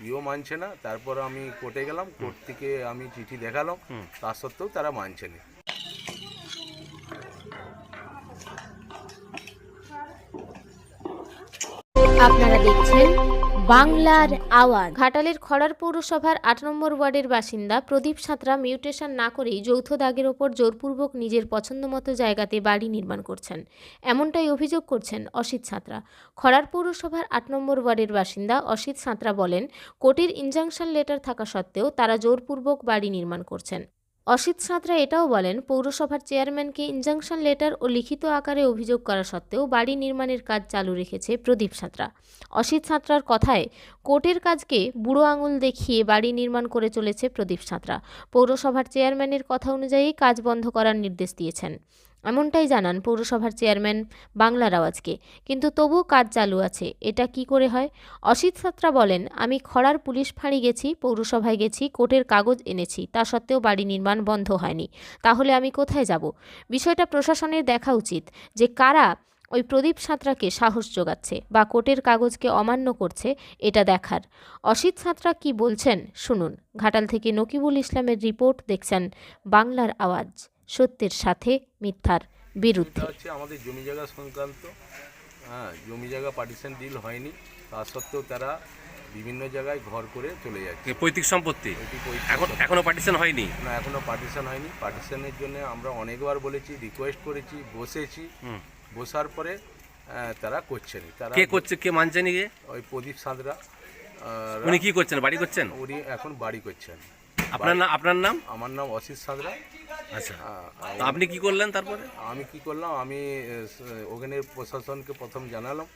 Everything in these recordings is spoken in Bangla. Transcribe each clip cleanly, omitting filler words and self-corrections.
ইও মানছে না। তারপর আমি কোর্টে গেলাম, কোর্ট থেকে আমি চিঠি দেখালাম, তা সত্ত্বেও তারা মানছে না। আপনারা দেখছেন বাংলার আওয়াজ। ঘাটালের খড়ার পৌরসভার ৮ নম্বর ওয়ার্ডের বাসিন্দা প্রদীপ সাঁতরা মিউটেশন না করেই যৌথ দাগের ওপর জোরপূর্বক নিজের পছন্দমতো জায়গাতে বাড়ি নির্মাণ করছেন, এমনটাই অভিযোগ করছেন অসিত সাঁতরা। খড়ার পৌরসভার ৮ নম্বর ওয়ার্ডের বাসিন্দা অসিত সাঁতরা বলেন, কোর্টের ইনজাংশন লেটার থাকা সত্ত্বেও তারা জোরপূর্বক বাড়ি নির্মাণ করছেন। অসিত সাঁতরা এটাও বলেন, পৌরসভার চেয়ারম্যানকে ইনজাংশন লেটার ও লিখিত আকারে অভিযোগ করা সত্ত্বেও বাড়ি নির্মাণের কাজ চালু রেখেছে প্রদীপ সাঁতরা। অসিত সাঁতরার কথায়, কোর্টের কাজকে বুড়ো আঙুল দেখিয়ে বাড়ি নির্মাণ করে চলেছে প্রদীপ সাঁতরা। পৌরসভার চেয়ারম্যানের কথা অনুযায়ী কাজ বন্ধ করার নির্দেশ দিয়েছেন, এমনটাই জানান পৌরসভার চেয়ারম্যান বাংলার আওয়াজকে। কিন্তু তবুও কাজ চালু আছে, এটা কি করে হয়? অসিত সাঁতরা বলেন, আমি খড়ার পুলিশ ফাঁড়ি গেছি, পৌরসভায় গেছি, কোর্টের কাগজ এনেছি, তা সত্ত্বেও বাড়ি নির্মাণ বন্ধ হয়নি। তাহলে আমি কোথায় যাব? বিষয়টা প্রশাসনের দেখা উচিত যে কারা ওই প্রদীপ সাঁতরাকে সাহস যোগাচ্ছে বা কোর্টের কাগজকে অমান্য করছে, এটা দেখার। অসিত সাঁতরা কি বলছেন শুনুন। ঘাটাল থেকে নকিবুল ইসলামের রিপোর্ট, দেখছেন বাংলার আওয়াজ, সত্যের সাথে মিথ্যার বিরুদ্ধে। এটা হচ্ছে আমাদের জমি জায়গা সংক্রান্ত। জমি জায়গা পার্টিশন ডিল হয়নি, তা সত্ত্বেও তারা বিভিন্ন জায়গায় ঘর করে চলে যাচ্ছে। পৈতৃক সম্পত্তি এটি পৈতৃক এখনো পার্টিশন হয়নি। না, এখনো পার্টিশন হয়নি। পার্টিশনের জন্য আমরা অনেকবার বলেছি, রিকোয়েস্ট করেছি, বসেছি। বসার পরে তারা করছে না। তারা কে করছে, কে মানছে নি? ওই প্রদীপ সাঁতরা, উনি কি করছেন, বাড়ি করছেন? উনি এখন বাড়ি করছেন। আপনার নাম? আমার নাম অসিত সাঁতরা। আচ্ছা, তো আপনি কি করলেন তারপরে? আমি কি করলাম, আমি ওখানে প্রশাসনকে প্রথম জানালাম,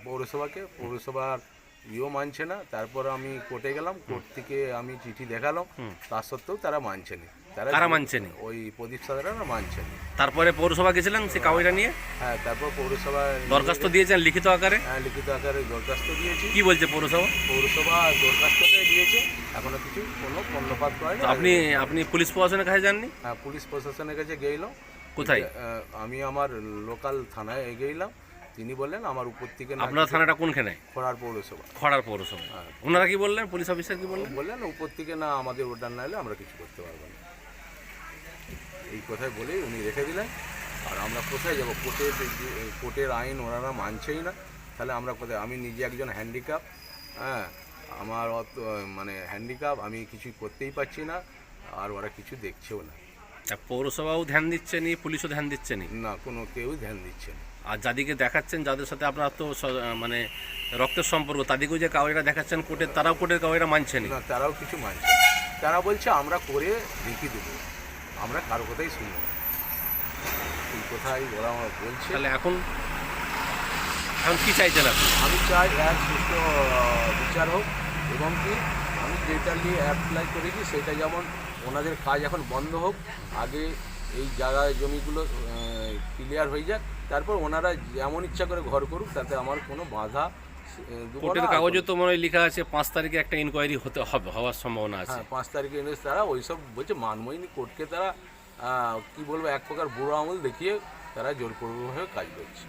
পৌরসভার ইও মানছে না। তারপর আমি কোর্টে গেলাম, কোর্ট থেকে আমি চিঠি দেখালাম, তা সত্ত্বেও তারা মানছে না। কারা মানছে না? ওই প্রদীপ সাঁতরা মানছে না। তারপরে পৌরসভা গেছিলেন সে কাগজটা নিয়ে? হ্যাঁ, তারপর পৌরসভা দরখাস্ত দিয়েছেন লিখিত আকারে? হ্যাঁ, লিখিত আকারে দরখাস্ত দিয়েছি। কি বলছে পৌরসভা? পৌরসভা দরখাস্তটাই দিয়েছে, এখনো কোনো কর্ণপাত করেনি। আপনি পুলিশ প্রশাসনের কাছে যাননি? হ্যাঁ, পুলিশ প্রশাসনের কাছে গেলাম। কোথায়? আমি আমার লোকাল থানায় গেলাম। তিনি বললেন আমার উপর থেকে। আপনার থানাটা কোনখানে? খড়ার পৌরসভা। খড়ার পৌরসভা। ওনারা কি বললেন, পুলিশ অফিসার কি বললেন? বললেন উপর থেকে না, আমাদের অর্ডার না এলে আমরা কিছু করতে পারবো না, এই কথাই বলে উনি রেখে দিলেন। আর আমরা কোথায় যাব? কোর্টের আইন ওনারা মানছেই না, তাহলে আমরা কোথায়? আমি নিজে একজন হ্যান্ডিক্যাপ, আমার হ্যান্ডিক্যাপ, আমি কিছু করতেই পারছি না, আর ওরা কিছু দেখছেও না। পৌরসভাও ধ্যান দিচ্ছে নি, পুলিশও ধ্যান দিচ্ছে নি? না, কোনো কেউ ধ্যান দিচ্ছে না। আর যাদেরকে দেখাচ্ছেন, যাদের সাথে আপনার তো রক্তের সম্পর্ক, তাদেরকেও যে কাগজটা দেখাচ্ছেন কোর্টের, তারাও কোর্টের কাগজটা মানছেন না, তারাও কিছু মানছে না। তারা বলছে আমরা করে রেখে দেবো, আমরা কারো কথাই শুনবো না, এই কথাই ওরা বলছে। তাহলে এখন কি চাইছেন আপনি? আমি চাই এক সুস্থ বিচার হোক, এবং কি আমি যেটা নিয়ে অ্যাপ্লাই করেছি সেটা যেমন ওনাদের কাজ এখন বন্ধ হোক, আগে এই জায়গায় জমিগুলো ক্লিয়ার হয়ে যাক, তারপর ওনারা যেমন ইচ্ছা করে ঘর করুক, তাতে আমার কোনো বাধা। কোর্টের কাগজে তো মনে হয় লেখা আছে 5 তারিখে একটা ইনকোয়ারি হওয়ার সম্ভাবনা আছে। হ্যাঁ, 5 তারিখে এনে তারা ওইসব বলছে মানময়নি। কোর্টকে তারা কি বলবো, এক প্রকার বুড়ো আঙুল দেখিয়ে তারা জোরপূর্বকভাবে কাজ করছে।